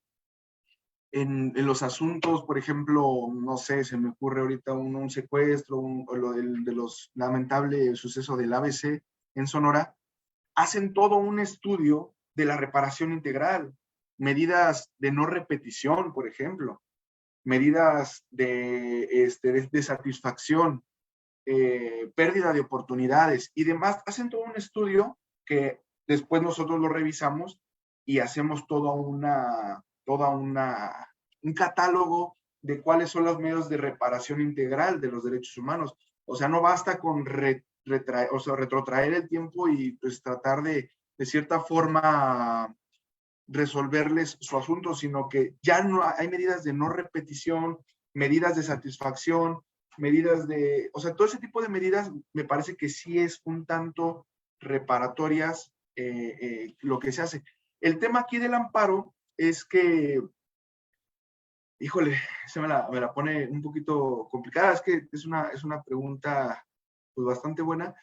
en los asuntos, por ejemplo, no sé, se me ocurre ahorita un secuestro, o lo de los lamentable suceso del ABC en Sonora, hacen todo un estudio de la reparación integral, medidas de no repetición, por ejemplo, medidas de satisfacción, pérdida de oportunidades y demás. Hacen todo un estudio que después nosotros lo revisamos y hacemos un catálogo de cuáles son los medios de reparación integral de los derechos humanos. O sea, no basta con retrotraer el tiempo y pues tratar de cierta forma resolverles su asunto, sino que ya no hay medidas de no repetición, medidas de satisfacción, medidas de, o sea, todo ese tipo de medidas me parece que sí es un tanto reparatorias lo que se hace. El tema aquí del amparo es que, híjole, se me la pone un poquito complicada, es que es una pregunta pues bastante buena.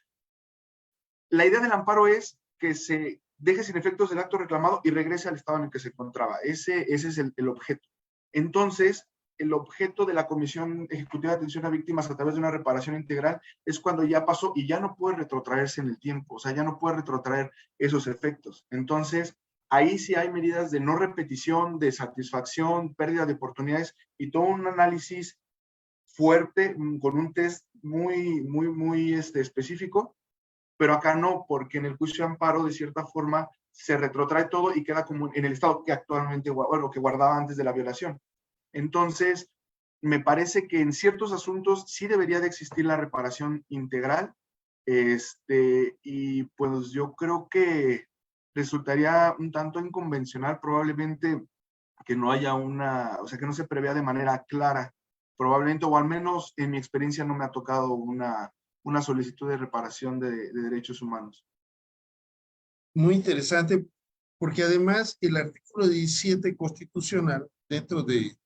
La idea del amparo es que se deje sin efectos el acto reclamado y regrese al estado en el que se encontraba. Ese es el objeto. Entonces, el objeto de la Comisión Ejecutiva de Atención a Víctimas a través de una reparación integral es cuando ya pasó y ya no puede retrotraerse en el tiempo, o sea, ya no puede retrotraer esos efectos. Entonces, ahí sí hay medidas de no repetición, de satisfacción, pérdida de oportunidades y todo un análisis fuerte con un test muy específico, pero acá no, porque en el juicio de amparo, de cierta forma, se retrotrae todo y queda como en el estado que actualmente, bueno, que guardaba antes de la violación. Entonces, me parece que en ciertos asuntos sí debería de existir la reparación integral, y pues yo creo que resultaría un tanto inconvencional probablemente que no haya o sea, que no se prevea de manera clara, probablemente, o al menos en mi experiencia no me ha tocado una solicitud de reparación de derechos humanos. Muy interesante, porque además el artículo 17 constitucional, dentro de,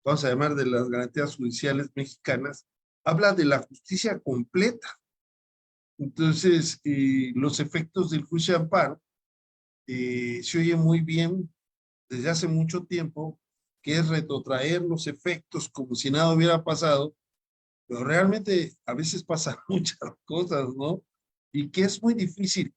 vamos a llamar, de las garantías judiciales mexicanas, habla de la justicia completa. Entonces, los efectos del juicio de amparo se oye muy bien desde hace mucho tiempo, que es retrotraer los efectos como si nada hubiera pasado, pero realmente a veces pasan muchas cosas, ¿no? Y que es muy difícil.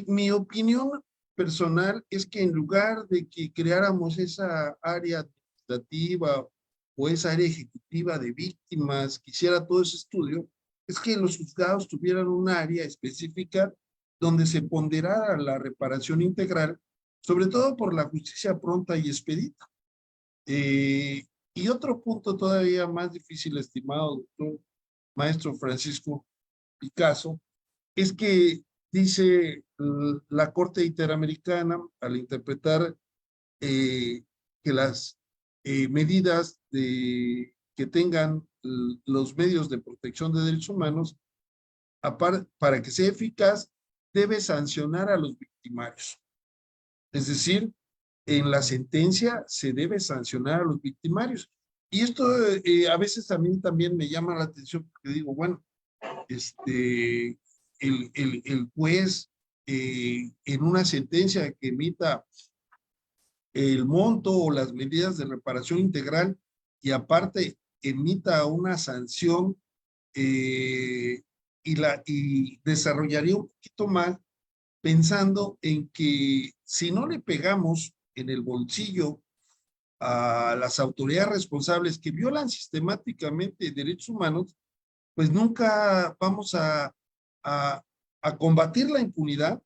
Mi opinión personal es que en lugar de que creáramos esa área administrativa o esa área ejecutiva de víctimas que hiciera todo ese estudio, es que los juzgados tuvieran un área específica donde se ponderara la reparación integral, sobre todo por la justicia pronta y expedita. Y otro punto todavía más difícil, estimado doctor maestro Francisco Picasso, es que dice la Corte Interamericana al interpretar que las medidas que tengan los medios de protección de derechos humanos, para que sea eficaz, debe sancionar a los victimarios. Es decir, en la sentencia se debe sancionar a los victimarios. Y esto a veces a mí también me llama la atención porque digo, bueno, el juez en una sentencia que emita el monto o las medidas de reparación integral y aparte emita una sanción y desarrollaría un poquito más pensando en que si no le pegamos en el bolsillo a las autoridades responsables que violan sistemáticamente derechos humanos, pues nunca vamos a combatir la impunidad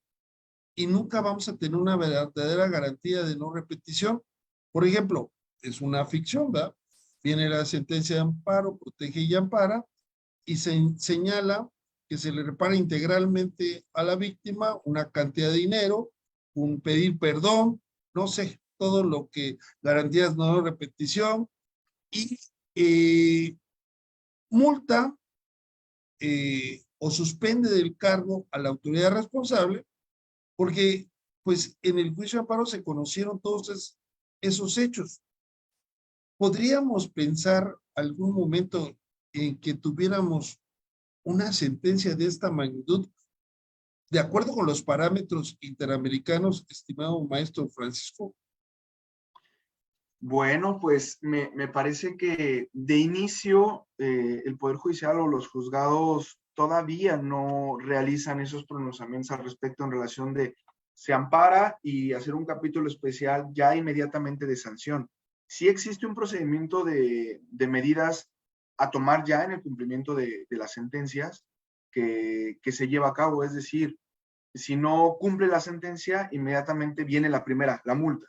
y nunca vamos a tener una verdadera garantía de no repetición. Por ejemplo, es una ficción, ¿verdad? Viene la sentencia de amparo, protege y ampara, y se señala que se le repara integralmente a la víctima una cantidad de dinero, un pedir perdón, no sé, todo lo que garantías de no repetición y multa o suspende del cargo a la autoridad responsable, porque pues en el juicio de amparo se conocieron todos esos hechos. ¿Podríamos pensar algún momento en que tuviéramos una sentencia de esta magnitud, de acuerdo con los parámetros interamericanos, estimado maestro Francisco? Bueno, pues me parece que de inicio el Poder Judicial o los juzgados todavía no realizan esos pronunciamientos al respecto en relación de se ampara y hacer un capítulo especial ya inmediatamente de sanción. Sí existe un procedimiento de medidas a tomar ya en el cumplimiento de las sentencias que se lleva a cabo, es decir, si no cumple la sentencia, inmediatamente viene la primera, la multa.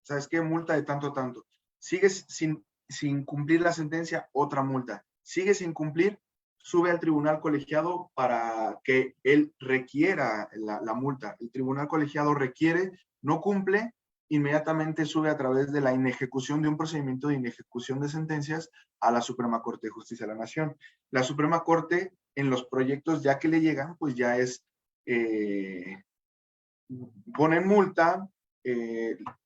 ¿Sabes qué? Multa de tanto a tanto. Sigues sin cumplir la sentencia, otra multa. Sigues sin cumplir, sube al tribunal colegiado para que él requiera la multa. El tribunal colegiado requiere, no cumple, inmediatamente sube a través de la inejecución de un procedimiento de inejecución de sentencias a la Suprema Corte de Justicia de la Nación. La Suprema Corte, en los proyectos ya que le llegan, pues ya es, ponen multa,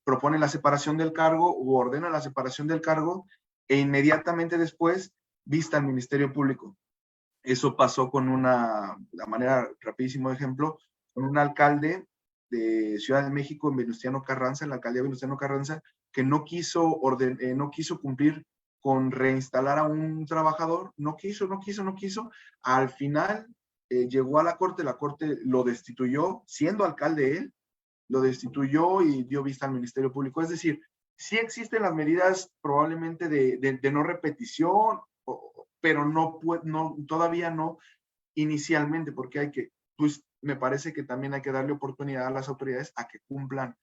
propone la separación del cargo u ordena la separación del cargo e inmediatamente después vista al Ministerio Público. Eso pasó con la manera rapidísimo de ejemplo, con un alcalde de Ciudad de México, en Venustiano Carranza, en la alcaldía de Venustiano Carranza, que no quiso cumplir con reinstalar a un trabajador, no quiso. Al final llegó a la corte lo destituyó, siendo alcalde él, lo destituyó y dio vista al Ministerio Público. Es decir, sí existen las medidas probablemente de no repetición, pero todavía no inicialmente, porque pues me parece que también hay que darle oportunidad a las autoridades a que cumplan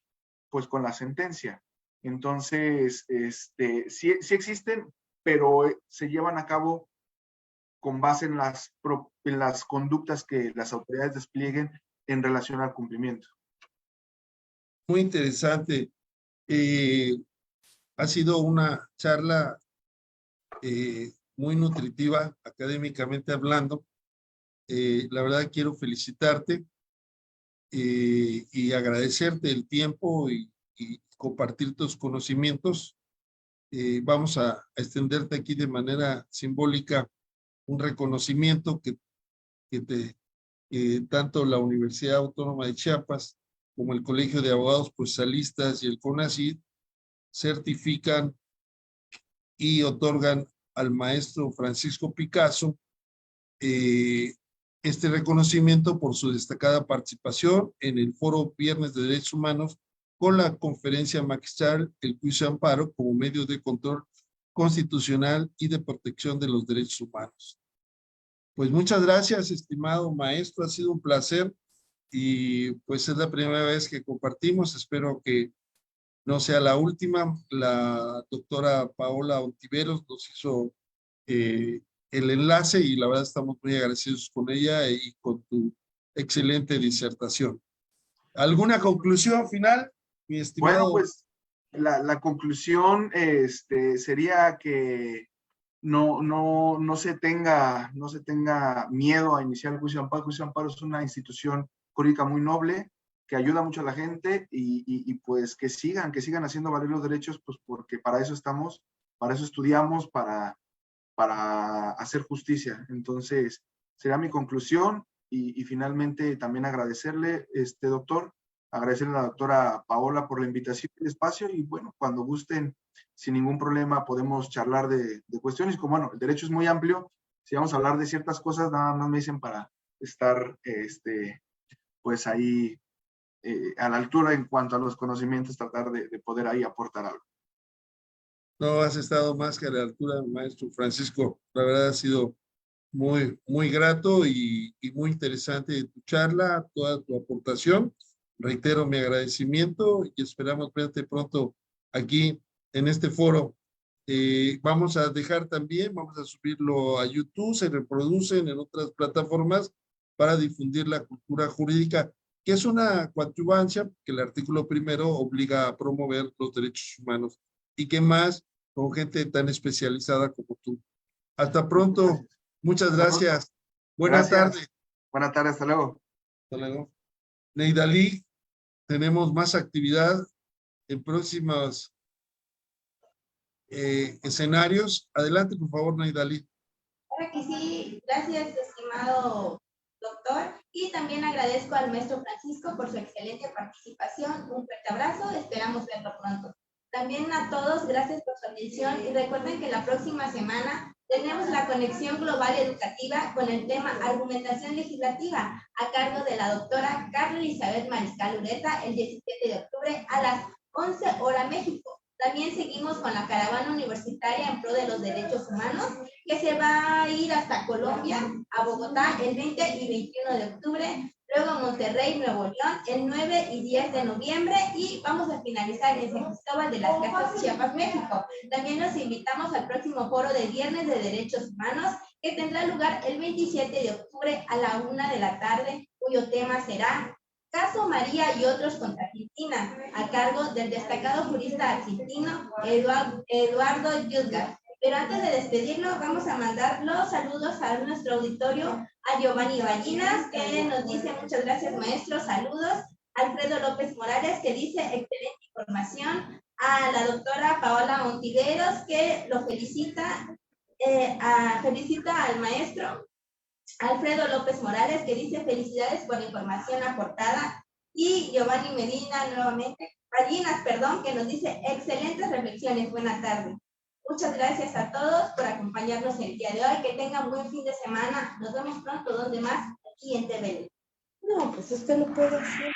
pues con la sentencia. Entonces, sí existen, pero se llevan a cabo con base en las conductas que las autoridades desplieguen en relación al cumplimiento. Muy interesante. Ha sido una charla muy nutritiva, académicamente hablando. La verdad quiero felicitarte y agradecerte el tiempo y compartir tus conocimientos. Vamos a extenderte aquí de manera simbólica un reconocimiento que tanto la Universidad Autónoma de Chiapas como el Colegio de Abogados Procesalistas y el CONACYT certifican y otorgan al maestro Francisco Picasso este reconocimiento por su destacada participación en el Foro Viernes de Derechos Humanos con la conferencia magistral El Juicio de Amparo como medio de control constitucional y de protección de los derechos humanos. Pues muchas gracias, estimado maestro, ha sido un placer y pues es la primera vez que compartimos, espero que no sea la última. La doctora Paola Ontiveros nos hizo el enlace y la verdad estamos muy agradecidos con ella y con tu excelente disertación. ¿Alguna conclusión final, mi estimado? Bueno, pues la conclusión sería que no se tenga miedo a iniciar el juicio de amparo. El juicio de amparo es una institución jurídica muy noble que ayuda mucho a la gente y pues que sigan haciendo valer los derechos, pues porque para eso estamos, para eso estudiamos, para hacer justicia. Entonces, será mi conclusión y finalmente también agradecerle, doctor, agradecerle a la doctora Paola por la invitación al espacio y bueno, cuando gusten, sin ningún problema, podemos charlar de cuestiones. Como bueno, el derecho es muy amplio, si vamos a hablar de ciertas cosas, nada más me dicen para estar, pues ahí a la altura en cuanto a los conocimientos, tratar de poder ahí aportar algo. No, has estado más que a la altura, maestro Francisco. La verdad ha sido muy, muy grato y muy interesante tu charla, toda tu aportación. Reitero mi agradecimiento y esperamos verte pronto aquí en este foro. Vamos a dejar también, vamos a subirlo a YouTube, se reproducen en otras plataformas para difundir la cultura jurídica, que es una coadyuvancia que el artículo primero obliga a promover los derechos humanos y que más con gente tan especializada como tú. Hasta pronto. Muchas gracias. Buenas tardes. Buenas tardes, hasta luego. Hasta luego. Neidalí, tenemos más actividad en próximos escenarios. Adelante, por favor, Neidalí. Claro que sí, gracias, estimado doctor. Y también agradezco al maestro Francisco por su excelente participación. Un fuerte abrazo, esperamos verlo pronto. También a todos, gracias por su atención y recuerden que la próxima semana tenemos la conexión global educativa con el tema argumentación legislativa a cargo de la doctora Carla Elizabeth Mariscal Ureta el 17 de octubre a las 11 hora México. También seguimos con la caravana universitaria en pro de los derechos humanos que se va a ir hasta Colombia, a Bogotá el 20 y 21 de octubre, luego a Monterrey, Nuevo León el 9 y 10 de noviembre y vamos a finalizar en San Cristóbal de las Casas, Chiapas, México. También los invitamos al próximo foro de Viernes de Derechos Humanos que tendrá lugar el 27 de octubre a la 1 de la tarde, cuyo tema será Caso María y otros contra Argentina, a cargo del destacado jurista argentino Eduardo Yuzgar. Pero antes de despedirnos, vamos a mandar los saludos a nuestro auditorio, a Giovanni Ballinas, que nos dice muchas gracias, maestro, saludos. Alfredo López Morales, que dice excelente información. A la doctora Paola Montiveros, que lo felicita, felicita al maestro. Alfredo López Morales, que dice felicidades por la información aportada. Y Giovanni Medina, nuevamente, Ballinas, perdón, que nos dice excelentes reflexiones. Buena tarde. Muchas gracias a todos por acompañarnos el día de hoy. Que tengan buen fin de semana. Nos vemos pronto, donde más, aquí en TVL. No, pues usted lo puede hacer.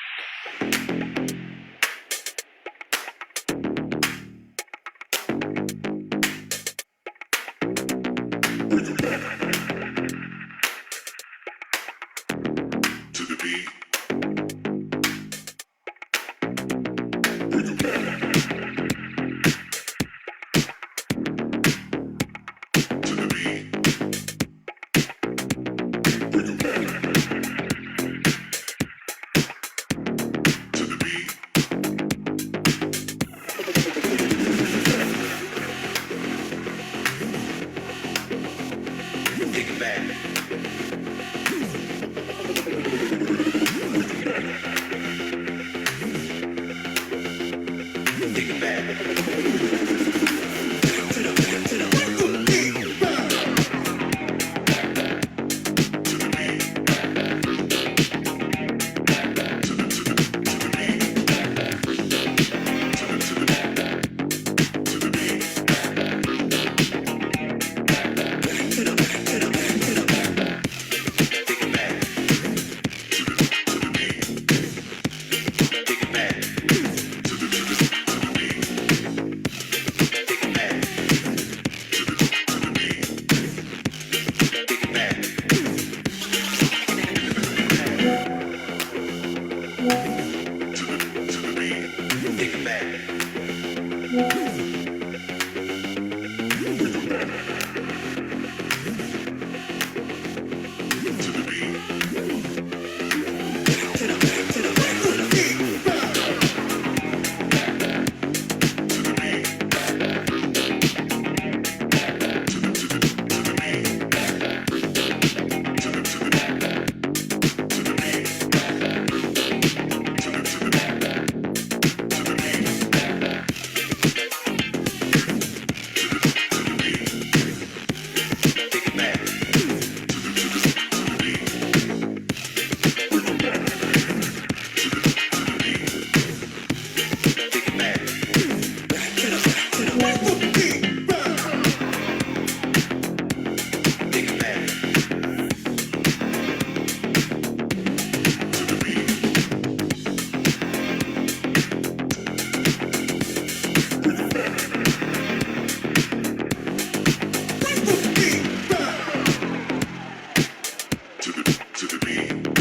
To the beat.